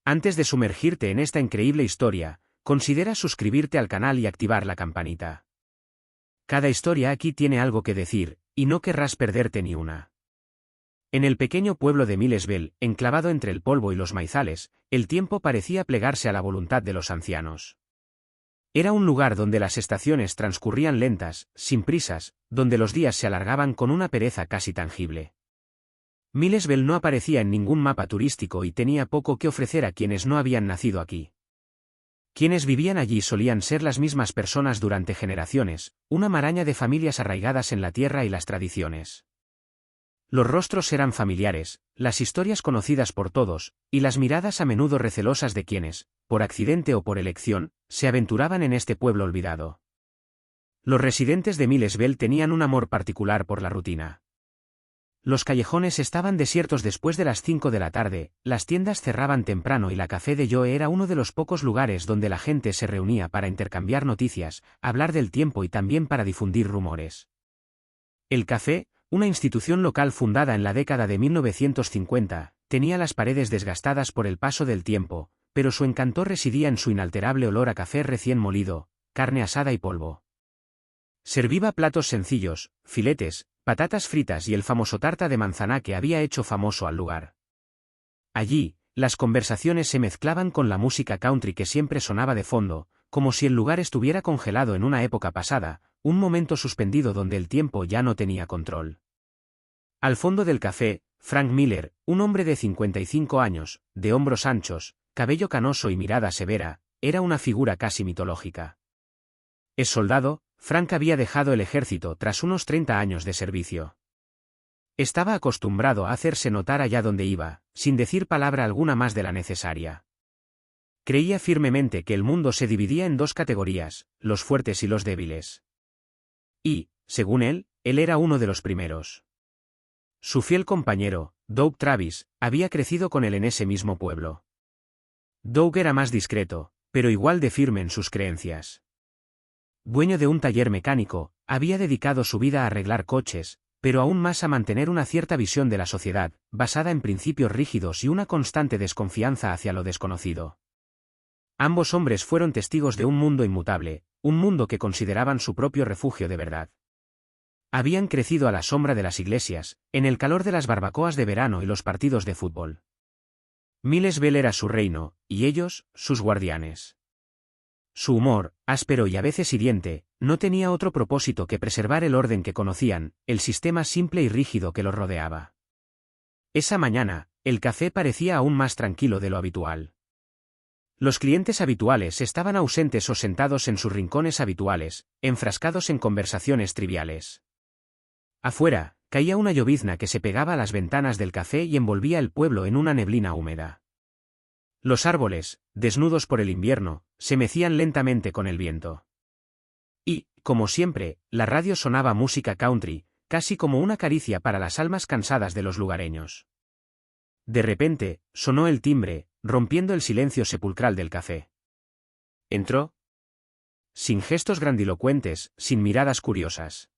Antes de sumergirte en esta increíble historia, considera suscribirte al canal y activar la campanita. Cada historia aquí tiene algo que decir, y no querrás perderte ni una. En el pequeño pueblo de Millesville, enclavado entre el polvo y los maizales, el tiempo parecía plegarse a la voluntad de los ancianos. Era un lugar donde las estaciones transcurrían lentas, sin prisas, donde los días se alargaban con una pereza casi tangible. Millesville no aparecía en ningún mapa turístico y tenía poco que ofrecer a quienes no habían nacido aquí. Quienes vivían allí solían ser las mismas personas durante generaciones, una maraña de familias arraigadas en la tierra y las tradiciones. Los rostros eran familiares, las historias conocidas por todos, y las miradas a menudo recelosas de quienes, por accidente o por elección, se aventuraban en este pueblo olvidado. Los residentes de Millesville tenían un amor particular por la rutina. Los callejones estaban desiertos después de las 5 de la tarde, las tiendas cerraban temprano y la Café de Joe era uno de los pocos lugares donde la gente se reunía para intercambiar noticias, hablar del tiempo y también para difundir rumores. El café, una institución local fundada en la década de 1950, tenía las paredes desgastadas por el paso del tiempo, pero su encanto residía en su inalterable olor a café recién molido, carne asada y polvo. Servía platos sencillos, filetes, patatas fritas y el famoso tarta de manzana que había hecho famoso al lugar. Allí, las conversaciones se mezclaban con la música country que siempre sonaba de fondo, como si el lugar estuviera congelado en una época pasada, un momento suspendido donde el tiempo ya no tenía control. Al fondo del café, Frank Miller, un hombre de 55 años, de hombros anchos, cabello canoso y mirada severa, era una figura casi mitológica. Es soldado, Frank había dejado el ejército tras unos 30 años de servicio. Estaba acostumbrado a hacerse notar allá donde iba, sin decir palabra alguna más de la necesaria. Creía firmemente que el mundo se dividía en dos categorías, los fuertes y los débiles. Y, según él era uno de los primeros. Su fiel compañero, Doug Travis, había crecido con él en ese mismo pueblo. Doug era más discreto, pero igual de firme en sus creencias. Dueño de un taller mecánico, había dedicado su vida a arreglar coches, pero aún más a mantener una cierta visión de la sociedad, basada en principios rígidos y una constante desconfianza hacia lo desconocido. Ambos hombres fueron testigos de un mundo inmutable, un mundo que consideraban su propio refugio de verdad. Habían crecido a la sombra de las iglesias, en el calor de las barbacoas de verano y los partidos de fútbol. Millesville era su reino, y ellos, sus guardianes. Su humor, áspero y a veces hiriente, no tenía otro propósito que preservar el orden que conocían, el sistema simple y rígido que los rodeaba. Esa mañana, el café parecía aún más tranquilo de lo habitual. Los clientes habituales estaban ausentes o sentados en sus rincones habituales, enfrascados en conversaciones triviales. Afuera, caía una llovizna que se pegaba a las ventanas del café y envolvía el pueblo en una neblina húmeda. Los árboles, desnudos por el invierno, se mecían lentamente con el viento. Y, como siempre, la radio sonaba música country, casi como una caricia para las almas cansadas de los lugareños. De repente, sonó el timbre, rompiendo el silencio sepulcral del café. Entró. Sin gestos grandilocuentes, sin miradas curiosas.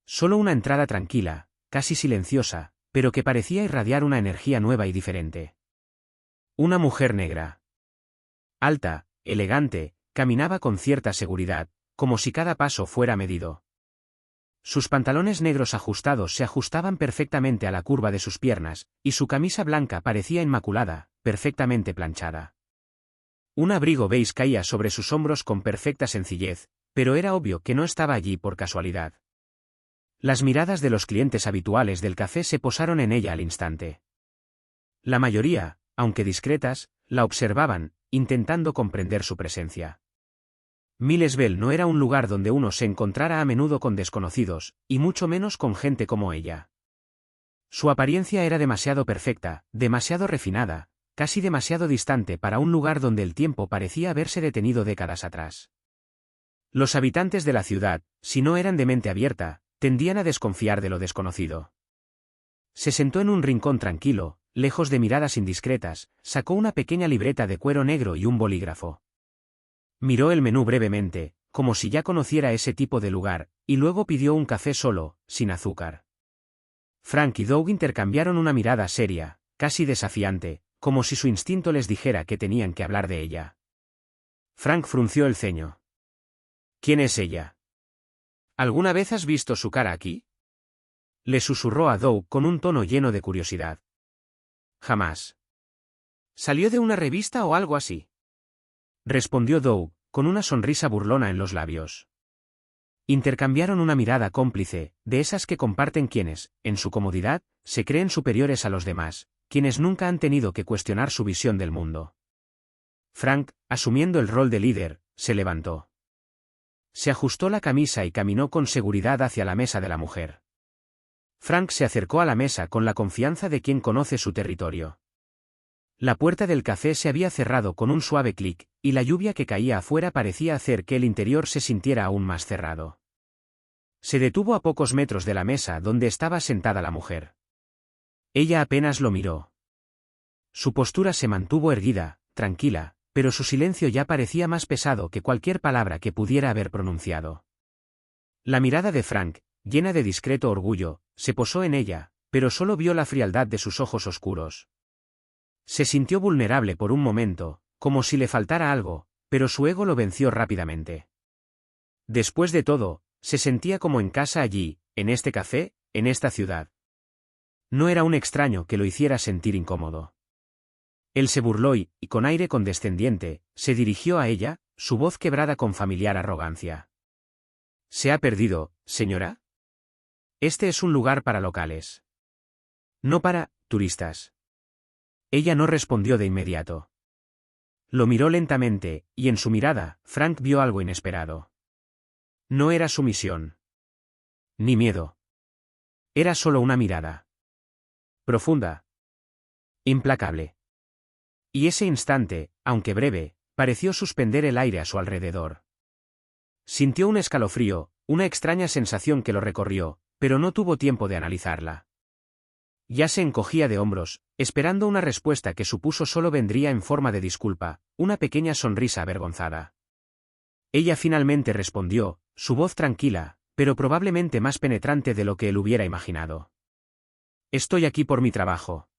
Solo una entrada tranquila, casi silenciosa, pero que parecía irradiar una energía nueva y diferente. Una mujer negra. Alta, elegante, caminaba con cierta seguridad, como si cada paso fuera medido. Sus pantalones negros ajustados se ajustaban perfectamente a la curva de sus piernas, y su camisa blanca parecía inmaculada, perfectamente planchada. Un abrigo beige caía sobre sus hombros con perfecta sencillez, pero era obvio que no estaba allí por casualidad. Las miradas de los clientes habituales del café se posaron en ella al instante. La mayoría, aunque discretas, la observaban, intentando comprender su presencia. Millesville no era un lugar donde uno se encontrara a menudo con desconocidos, y mucho menos con gente como ella. Su apariencia era demasiado perfecta, demasiado refinada, casi demasiado distante para un lugar donde el tiempo parecía haberse detenido décadas atrás. Los habitantes de la ciudad, si no eran de mente abierta, tendían a desconfiar de lo desconocido. Se sentó en un rincón tranquilo, lejos de miradas indiscretas, sacó una pequeña libreta de cuero negro y un bolígrafo. Miró el menú brevemente, como si ya conociera ese tipo de lugar, y luego pidió un café solo, sin azúcar. Frank y Doug intercambiaron una mirada seria, casi desafiante, como si su instinto les dijera que tenían que hablar de ella. Frank frunció el ceño. ¿Quién es ella? ¿Alguna vez has visto su cara aquí? Le susurró a Doug con un tono lleno de curiosidad. Jamás. ¿Salió de una revista o algo así? Respondió Doug, con una sonrisa burlona en los labios. Intercambiaron una mirada cómplice, de esas que comparten quienes, en su comodidad, se creen superiores a los demás, quienes nunca han tenido que cuestionar su visión del mundo. Frank, asumiendo el rol de líder, se levantó. Se ajustó la camisa y caminó con seguridad hacia la mesa de la mujer. Frank se acercó a la mesa con la confianza de quien conoce su territorio. La puerta del café se había cerrado con un suave clic, y la lluvia que caía afuera parecía hacer que el interior se sintiera aún más cerrado. Se detuvo a pocos metros de la mesa donde estaba sentada la mujer. Ella apenas lo miró. Su postura se mantuvo erguida, tranquila, pero su silencio ya parecía más pesado que cualquier palabra que pudiera haber pronunciado. La mirada de Frank, llena de discreto orgullo, se posó en ella, pero solo vio la frialdad de sus ojos oscuros. Se sintió vulnerable por un momento, como si le faltara algo, pero su ego lo venció rápidamente. Después de todo, se sentía como en casa allí, en este café, en esta ciudad. No era un extraño que lo hiciera sentir incómodo. Él se burló y, con aire condescendiente, se dirigió a ella, su voz quebrada con familiar arrogancia. ¿Se ha perdido, señora? Este es un lugar para locales. No para turistas. Ella no respondió de inmediato. Lo miró lentamente, y en su mirada, Frank vio algo inesperado. No era sumisión. Ni miedo. Era solo una mirada. Profunda. Implacable. Y ese instante, aunque breve, pareció suspender el aire a su alrededor. Sintió un escalofrío, una extraña sensación que lo recorrió, pero no tuvo tiempo de analizarla. Ya se encogía de hombros, esperando una respuesta que supuso solo vendría en forma de disculpa, una pequeña sonrisa avergonzada. Ella finalmente respondió, su voz tranquila, pero probablemente más penetrante de lo que él hubiera imaginado. Estoy aquí por mi trabajo.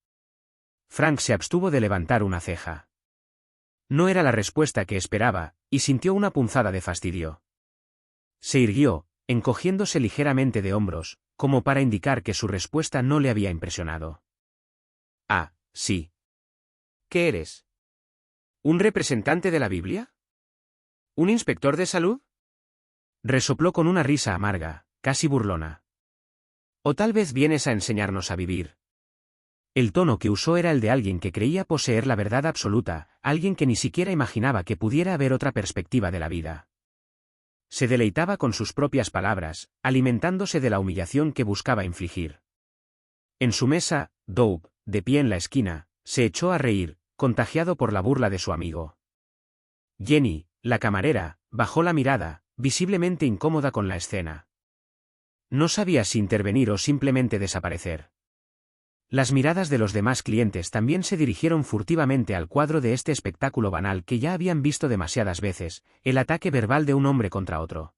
Frank se abstuvo de levantar una ceja. No era la respuesta que esperaba, y sintió una punzada de fastidio. Se irguió, encogiéndose ligeramente de hombros, como para indicar que su respuesta no le había impresionado. Ah, sí. ¿Qué eres? ¿Un representante de la Biblia? ¿Un inspector de salud? Resopló con una risa amarga, casi burlona. ¿O tal vez vienes a enseñarnos a vivir? El tono que usó era el de alguien que creía poseer la verdad absoluta, alguien que ni siquiera imaginaba que pudiera haber otra perspectiva de la vida. Se deleitaba con sus propias palabras, alimentándose de la humillación que buscaba infligir. En su mesa, Doug, de pie en la esquina, se echó a reír, contagiado por la burla de su amigo. Jenny, la camarera, bajó la mirada, visiblemente incómoda con la escena. No sabía si intervenir o simplemente desaparecer. Las miradas de los demás clientes también se dirigieron furtivamente al cuadro de este espectáculo banal que ya habían visto demasiadas veces, el ataque verbal de un hombre contra otro.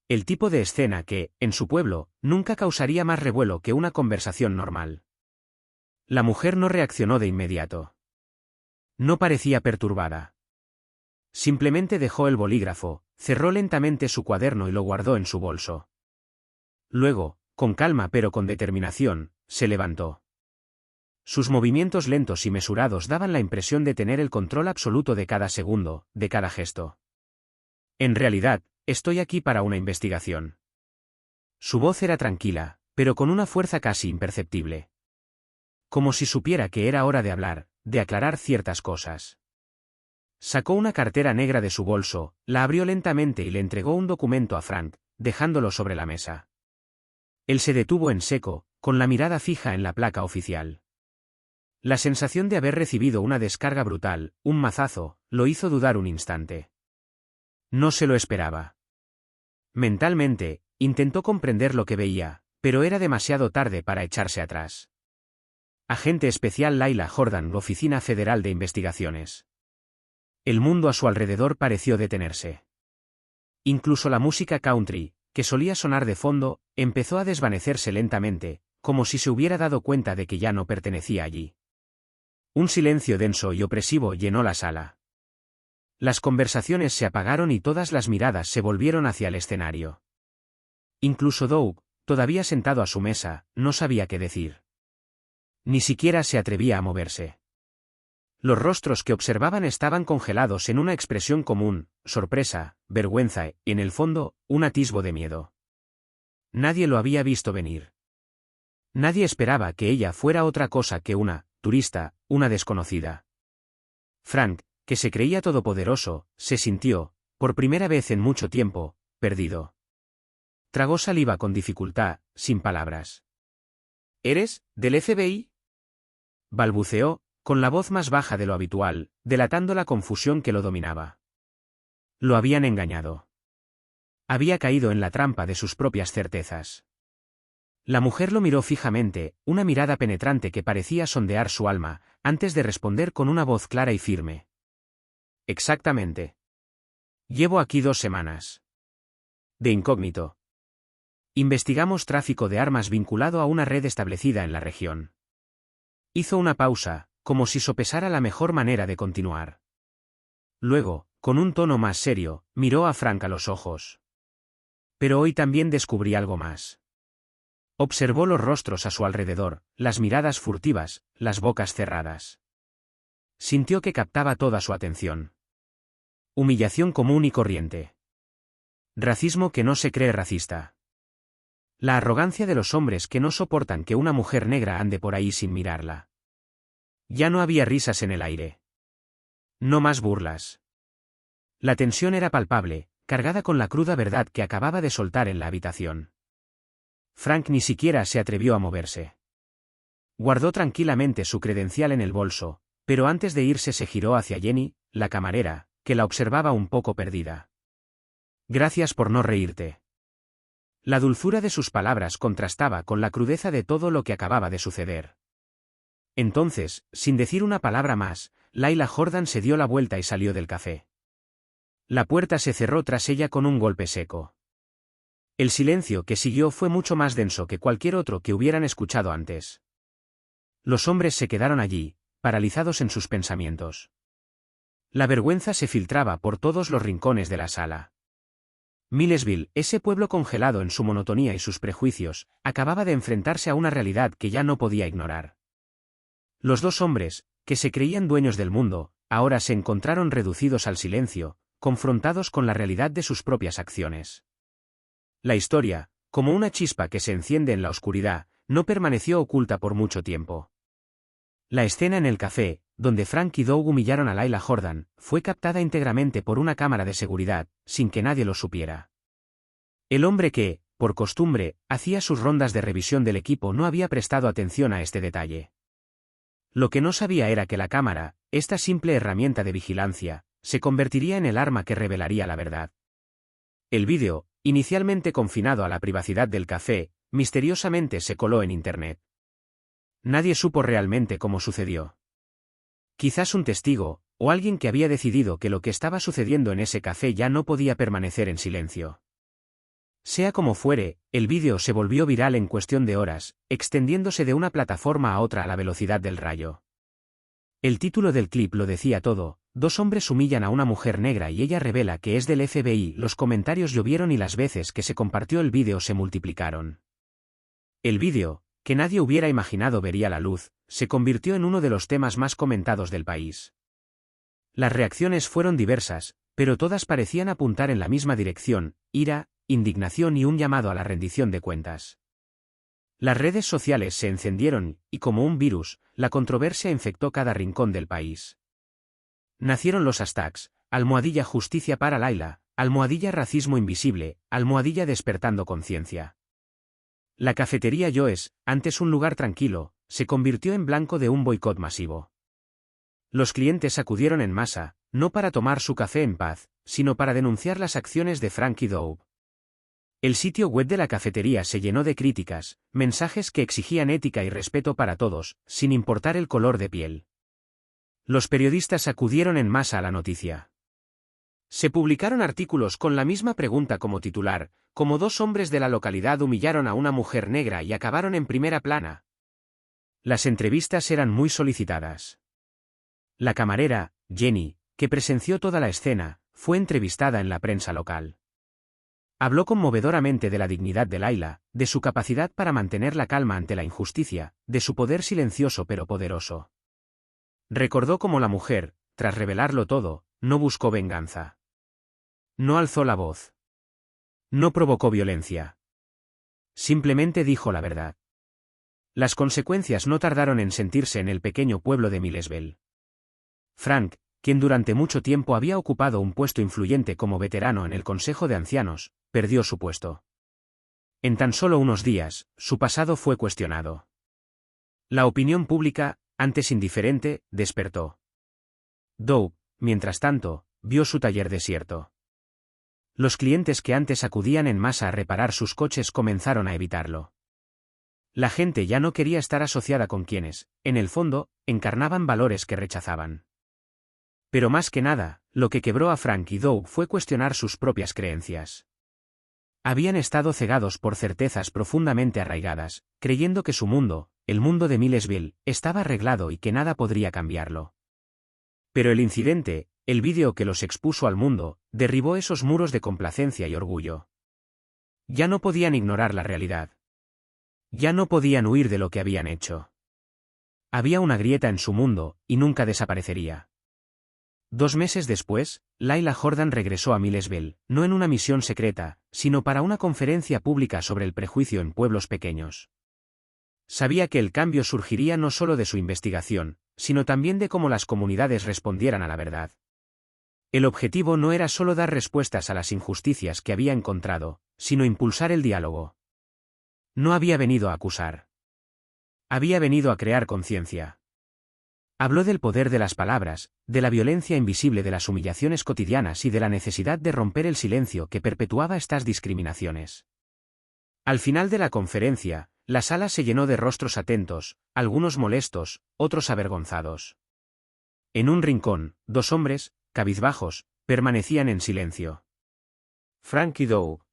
El tipo de escena que, en su pueblo, nunca causaría más revuelo que una conversación normal. La mujer no reaccionó de inmediato. No parecía perturbada. Simplemente dejó el bolígrafo, cerró lentamente su cuaderno y lo guardó en su bolso. Luego, con calma pero con determinación, se levantó. Sus movimientos lentos y mesurados daban la impresión de tener el control absoluto de cada segundo, de cada gesto. En realidad, estoy aquí para una investigación. Su voz era tranquila, pero con una fuerza casi imperceptible. Como si supiera que era hora de hablar, de aclarar ciertas cosas. Sacó una cartera negra de su bolso, la abrió lentamente y le entregó un documento a Frank, dejándolo sobre la mesa. Él se detuvo en seco, con la mirada fija en la placa oficial. La sensación de haber recibido una descarga brutal, un mazazo, lo hizo dudar un instante. No se lo esperaba. Mentalmente, intentó comprender lo que veía, pero era demasiado tarde para echarse atrás. Agente especial Layla Jordan, Oficina Federal de Investigaciones. El mundo a su alrededor pareció detenerse. Incluso la música country, que solía sonar de fondo, empezó a desvanecerse lentamente, como si se hubiera dado cuenta de que ya no pertenecía allí. Un silencio denso y opresivo llenó la sala. Las conversaciones se apagaron y todas las miradas se volvieron hacia el escenario. Incluso Doug, todavía sentado a su mesa, no sabía qué decir. Ni siquiera se atrevía a moverse. Los rostros que observaban estaban congelados en una expresión común, sorpresa, vergüenza y, en el fondo, un atisbo de miedo. Nadie lo había visto venir. Nadie esperaba que ella fuera otra cosa que una turista, una desconocida. Frank, que se creía todopoderoso, se sintió, por primera vez en mucho tiempo, perdido. Tragó saliva con dificultad, sin palabras. ¿Eres, del FBI? Balbuceó, con la voz más baja de lo habitual, delatando la confusión que lo dominaba. Lo habían engañado. Había caído en la trampa de sus propias certezas. La mujer lo miró fijamente, una mirada penetrante que parecía sondear su alma, antes de responder con una voz clara y firme. Exactamente. Llevo aquí 2 semanas. De incógnito. Investigamos tráfico de armas vinculado a una red establecida en la región. Hizo una pausa, como si sopesara la mejor manera de continuar. Luego, con un tono más serio, miró a Frank a los ojos. Pero hoy también descubrí algo más. Observó los rostros a su alrededor, las miradas furtivas, las bocas cerradas. Sintió que captaba toda su atención. Humillación común y corriente. Racismo que no se cree racista. La arrogancia de los hombres que no soportan que una mujer negra ande por ahí sin mirarla. Ya no había risas en el aire. No más burlas. La tensión era palpable, cargada con la cruda verdad que acababa de soltar en la habitación. Frank ni siquiera se atrevió a moverse. Guardó tranquilamente su credencial en el bolso, pero antes de irse se giró hacia Jenny, la camarera, que la observaba un poco perdida. Gracias por no reírte. La dulzura de sus palabras contrastaba con la crudeza de todo lo que acababa de suceder. Entonces, sin decir una palabra más, Layla Jordan se dio la vuelta y salió del café. La puerta se cerró tras ella con un golpe seco. El silencio que siguió fue mucho más denso que cualquier otro que hubieran escuchado antes. Los hombres se quedaron allí, paralizados en sus pensamientos. La vergüenza se filtraba por todos los rincones de la sala. Millsville, ese pueblo congelado en su monotonía y sus prejuicios, acababa de enfrentarse a una realidad que ya no podía ignorar. Los 2 hombres, que se creían dueños del mundo, ahora se encontraron reducidos al silencio, confrontados con la realidad de sus propias acciones. La historia, como una chispa que se enciende en la oscuridad, no permaneció oculta por mucho tiempo. La escena en el café, donde Frank y Doug humillaron a Layla Jordan, fue captada íntegramente por una cámara de seguridad, sin que nadie lo supiera. El hombre que, por costumbre, hacía sus rondas de revisión del equipo no había prestado atención a este detalle. Lo que no sabía era que la cámara, esta simple herramienta de vigilancia, se convertiría en el arma que revelaría la verdad. El vídeo, inicialmente confinado a la privacidad del café, misteriosamente se coló en Internet. Nadie supo realmente cómo sucedió. Quizás un testigo, o alguien que había decidido que lo que estaba sucediendo en ese café ya no podía permanecer en silencio. Sea como fuere, el vídeo se volvió viral en cuestión de horas, extendiéndose de una plataforma a otra a la velocidad del rayo. El título del clip lo decía todo: 2 hombres humillan a una mujer negra y ella revela que es del FBI. Los comentarios llovieron y las veces que se compartió el vídeo se multiplicaron. El vídeo, que nadie hubiera imaginado vería la luz, se convirtió en uno de los temas más comentados del país. Las reacciones fueron diversas, pero todas parecían apuntar en la misma dirección: ira, indignación y un llamado a la rendición de cuentas. Las redes sociales se encendieron, y como un virus, la controversia infectó cada rincón del país. Nacieron los hashtags: #justicia para Layla, #racismo invisible, #despertando conciencia. La cafetería Joe's, antes un lugar tranquilo, se convirtió en blanco de un boicot masivo. Los clientes acudieron en masa, no para tomar su café en paz, sino para denunciar las acciones de Frank y Doug. El sitio web de la cafetería se llenó de críticas, mensajes que exigían ética y respeto para todos, sin importar el color de piel. Los periodistas acudieron en masa a la noticia. Se publicaron artículos con la misma pregunta como titular: como 2 hombres de la localidad humillaron a una mujer negra y acabaron en primera plana. Las entrevistas eran muy solicitadas. La camarera, Jenny, que presenció toda la escena, fue entrevistada en la prensa local. Habló conmovedoramente de la dignidad de Layla, de su capacidad para mantener la calma ante la injusticia, de su poder silencioso pero poderoso. Recordó cómo la mujer, tras revelarlo todo, no buscó venganza. No alzó la voz. No provocó violencia. Simplemente dijo la verdad. Las consecuencias no tardaron en sentirse en el pequeño pueblo de Millsville. Frank, quien durante mucho tiempo había ocupado un puesto influyente como veterano en el Consejo de Ancianos, perdió su puesto. En tan solo unos días, su pasado fue cuestionado. La opinión pública, antes indiferente, despertó. Doug, mientras tanto, vio su taller desierto. Los clientes que antes acudían en masa a reparar sus coches comenzaron a evitarlo. La gente ya no quería estar asociada con quienes, en el fondo, encarnaban valores que rechazaban. Pero más que nada, lo que quebró a Frank y Doug fue cuestionar sus propias creencias. Habían estado cegados por certezas profundamente arraigadas, creyendo que su mundo, el mundo de Millsville, estaba arreglado y que nada podría cambiarlo. Pero el incidente, el vídeo que los expuso al mundo, derribó esos muros de complacencia y orgullo. Ya no podían ignorar la realidad. Ya no podían huir de lo que habían hecho. Había una grieta en su mundo, y nunca desaparecería. 2 meses después, Layla Jordan regresó a Millsville, no en una misión secreta, sino para una conferencia pública sobre el prejuicio en pueblos pequeños. Sabía que el cambio surgiría no solo de su investigación, sino también de cómo las comunidades respondieran a la verdad. El objetivo no era solo dar respuestas a las injusticias que había encontrado, sino impulsar el diálogo. No había venido a acusar. Había venido a crear conciencia. Habló del poder de las palabras, de la violencia invisible de las humillaciones cotidianas y de la necesidad de romper el silencio que perpetuaba estas discriminaciones. Al final de la conferencia, la sala se llenó de rostros atentos, algunos molestos, otros avergonzados. En un rincón, 2 hombres, cabizbajos, permanecían en silencio. Frank y Doug.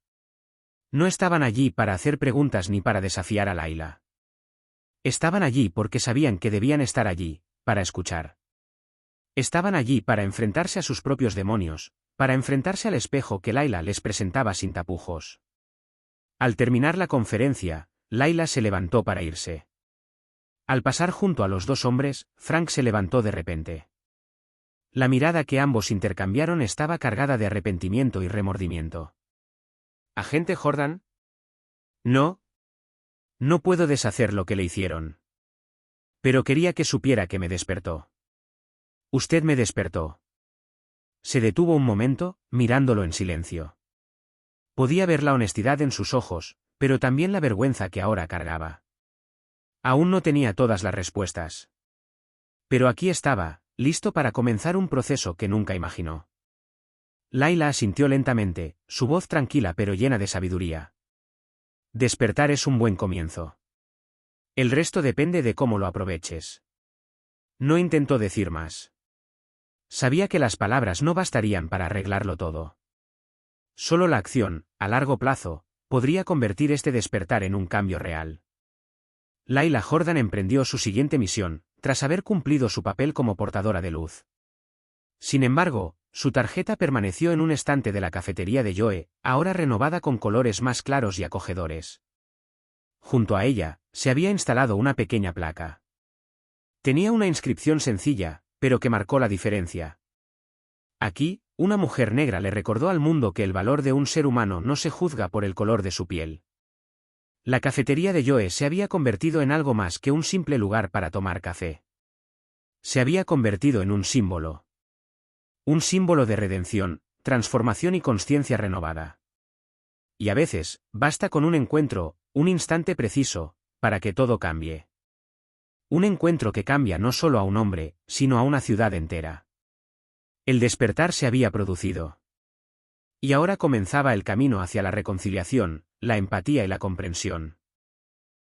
No estaban allí para hacer preguntas ni para desafiar a Layla. Estaban allí porque sabían que debían estar allí, para escuchar. Estaban allí para enfrentarse a sus propios demonios, para enfrentarse al espejo que Layla les presentaba sin tapujos. Al terminar la conferencia, Layla se levantó para irse. Al pasar junto a los 2 hombres, Frank se levantó de repente. La mirada que ambos intercambiaron estaba cargada de arrepentimiento y remordimiento. ¿Agente Jordan? No. No puedo deshacer lo que le hicieron. Pero quería que supiera que me despertó. Usted me despertó. Se detuvo un momento, mirándolo en silencio. Podía ver la honestidad en sus ojos, pero también la vergüenza que ahora cargaba. Aún no tenía todas las respuestas. Pero aquí estaba, listo para comenzar un proceso que nunca imaginó. Layla asintió lentamente, su voz tranquila pero llena de sabiduría. Despertar es un buen comienzo. El resto depende de cómo lo aproveches. No intentó decir más. Sabía que las palabras no bastarían para arreglarlo todo. Solo la acción, a largo plazo, podría convertir este despertar en un cambio real. Layla Jordan emprendió su siguiente misión, tras haber cumplido su papel como portadora de luz. Sin embargo, su tarjeta permaneció en un estante de la cafetería de Joe, ahora renovada con colores más claros y acogedores. Junto a ella, se había instalado una pequeña placa. Tenía una inscripción sencilla, pero que marcó la diferencia. Aquí, una mujer negra le recordó al mundo que el valor de un ser humano no se juzga por el color de su piel. La cafetería de Joe se había convertido en algo más que un simple lugar para tomar café. Se había convertido en un símbolo. Un símbolo de redención, transformación y consciencia renovada. Y a veces, basta con un encuentro, un instante preciso, para que todo cambie. Un encuentro que cambia no solo a un hombre, sino a una ciudad entera. El despertar se había producido. Y ahora comenzaba el camino hacia la reconciliación, la empatía y la comprensión.